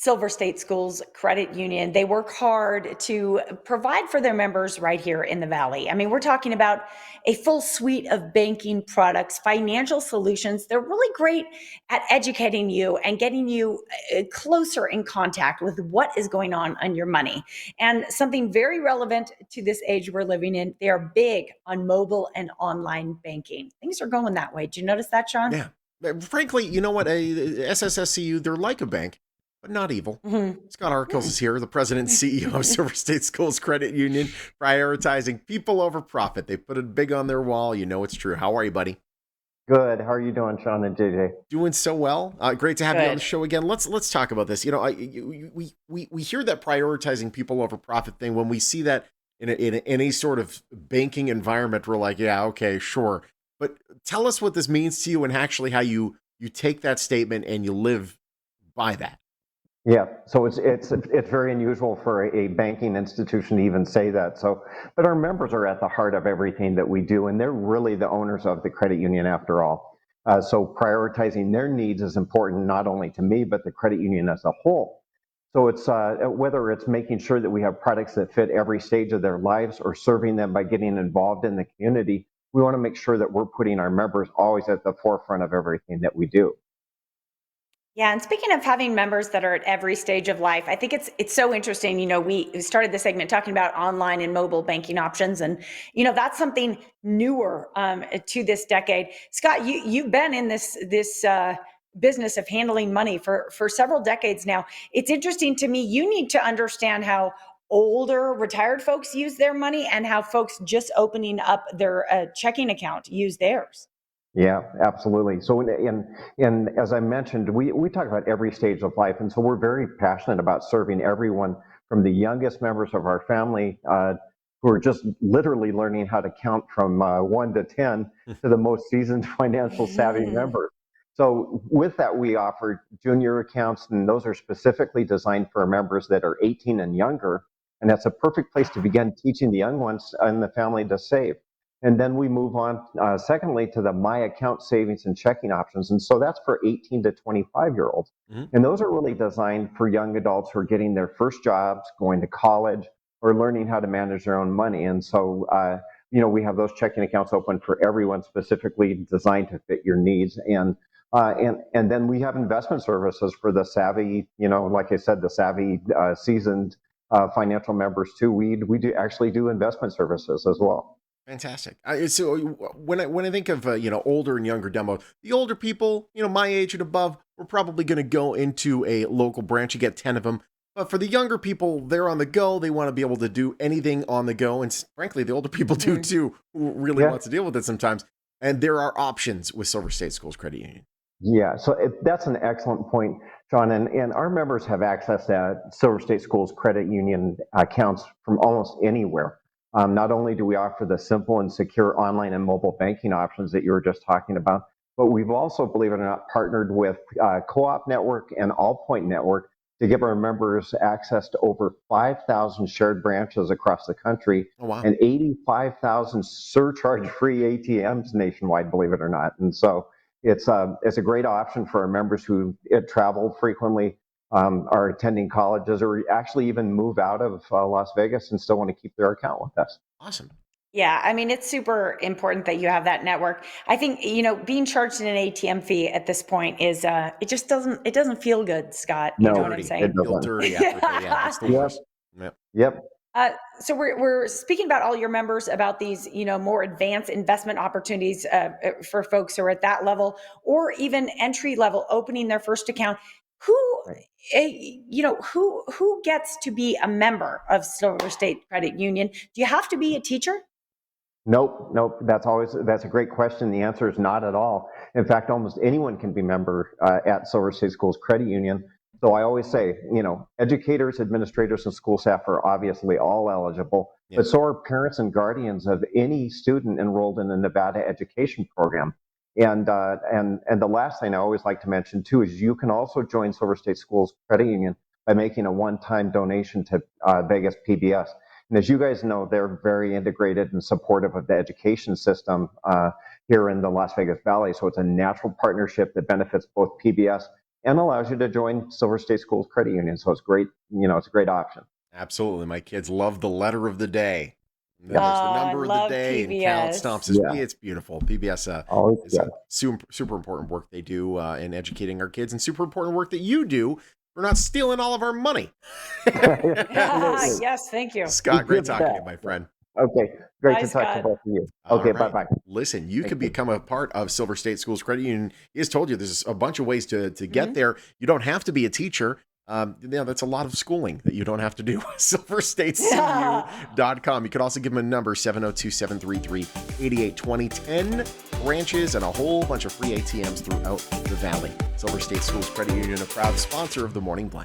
Silver State Schools Credit Union. They work hard to provide for their members right here in the Valley. I mean, we're talking about a full suite of banking products, financial solutions. They're really great at educating you and getting you closer in contact with what is going on your money. And something very relevant to this age we're living in, they are big on mobile and online banking. Things are going that way. Did you notice that, Sean? Yeah. Frankly, you know what? SSSCU, they're like a bank, but not evil. Mm-hmm. Scott Arkels is here, the president and CEO of Silver State Schools Credit Union, prioritizing people over profit. They put it big on their wall. You know it's true. How are you, buddy? Good. How are you doing, Sean and JJ? Doing so well. Great to have you on Good. the show again. Let's talk about this. You know, we hear that prioritizing people over profit thing when we see that in any sort of banking environment. We're like, yeah, okay, sure. But tell us what this means to you and actually how you take that statement and you live by that. Yeah. So it's very unusual for a banking institution to even say that. So, but our members are at the heart of everything that we do, and they're really the owners of the credit union after all. So prioritizing their needs is important not only to me but the credit union as a whole. So it's whether it's making sure that we have products that fit every stage of their lives or serving them by getting involved in the community. We want to make sure that we're putting our members always at the forefront of everything that we do. Yeah, and speaking of having members that are at every stage of life, I think it's so interesting. You know, we started the segment talking about online and mobile banking options, and that's something newer to this decade. Scott, you've been in this business of handling money for several decades now. It's interesting to me. You need to understand how older retired folks use their money and how folks just opening up their checking account use theirs. Yeah, absolutely. So, in as I mentioned, we talk about every stage of life, and so we're very passionate about serving everyone from the youngest members of our family who are just literally learning how to count from 1 to 10 to the most seasoned financial savvy members. So, with that, we offer junior accounts, and those are specifically designed for members that are 18 and younger, and that's a perfect place to begin teaching the young ones in the family to save. And then we move on, secondly, to the My Account savings and checking options. And so that's for 18 to 25-year-olds. Mm-hmm. And those are really designed for young adults who are getting their first jobs, going to college, or learning how to manage their own money. And so, we have those checking accounts open for everyone, specifically designed to fit your needs. And then we have investment services for the savvy, like I said, the savvy, seasoned financial members too. We actually do investment services as well. Fantastic. So when I think of older and younger demo, the older people, my age and above, we're probably going to go into a local branch. You get 10 of them. But for the younger people, they're on the go. They want to be able to do anything on the go, and frankly, the older people do too, who really wants to deal with it sometimes. And there are options with Silver State Schools Credit Union. Yeah, so that's an excellent point, John. And our members have access to Silver State Schools Credit Union accounts from almost anywhere. Not only do we offer the simple and secure online and mobile banking options that you were just talking about, but we've also, believe it or not, partnered with Co-op Network and Allpoint Network to give our members access to over 5,000 shared branches across the country. Oh, wow. And 85,000 surcharge-free ATMs nationwide, believe it or not. And so it's a great option for our members who travel frequently, are attending colleges, or actually even move out of Las Vegas and still want to keep their account with us. Awesome. Yeah, I mean, it's super important that you have that network. I think, being charged an ATM fee at this point is, it doesn't feel good, Scott. You No, know what I'm it saying? Feel dirty after that. Yeah, it's the worst. Yep. So we're speaking about all your members about these, more advanced investment opportunities for folks who are at that level, or even entry level, opening their first account. Who, Right. who gets to be a member of Silver State Credit Union? Do you have to be a teacher? Nope. That's a great question. The answer is not at all. In fact, almost anyone can be a member at Silver State Schools Credit Union. So I always say, educators, administrators, and school staff are obviously all eligible, but so are parents and guardians of any student enrolled in the Nevada education program. And the last thing I always like to mention too is you can also join Silver State Schools Credit Union by making a one-time donation to Vegas PBS. And as you guys know, they're very integrated and supportive of the education system here in the Las Vegas Valley. So it's a natural partnership that benefits both PBS and allows you to join Silver State Schools Credit Union. So it's great. It's a great option. Absolutely. My kids love the letter of the day. And then Oh, there's the I number of the love day and count PBS. stomps. Yeah. It's beautiful. PBS Always is a super important work they do in educating our kids, and super important work that you do for not stealing all of our money. Absolutely. Yes, thank you. Scott, great Give talking to back. you, my friend. Okay, great Bye, to talk to Scott. both of you. All Okay, right. bye-bye. Listen, you Thank could you. become a part of Silver State Schools Credit Union. He has told you there's a bunch of ways to get Mm-hmm. there. You don't have to be a teacher. That's a lot of schooling that you don't have to do. SilverStateCU.com. You could also give them a number, 702-733-8820. 10 branches and a whole bunch of free ATMs throughout the valley. Silver State Schools Credit Union, a proud sponsor of the Morning Blend.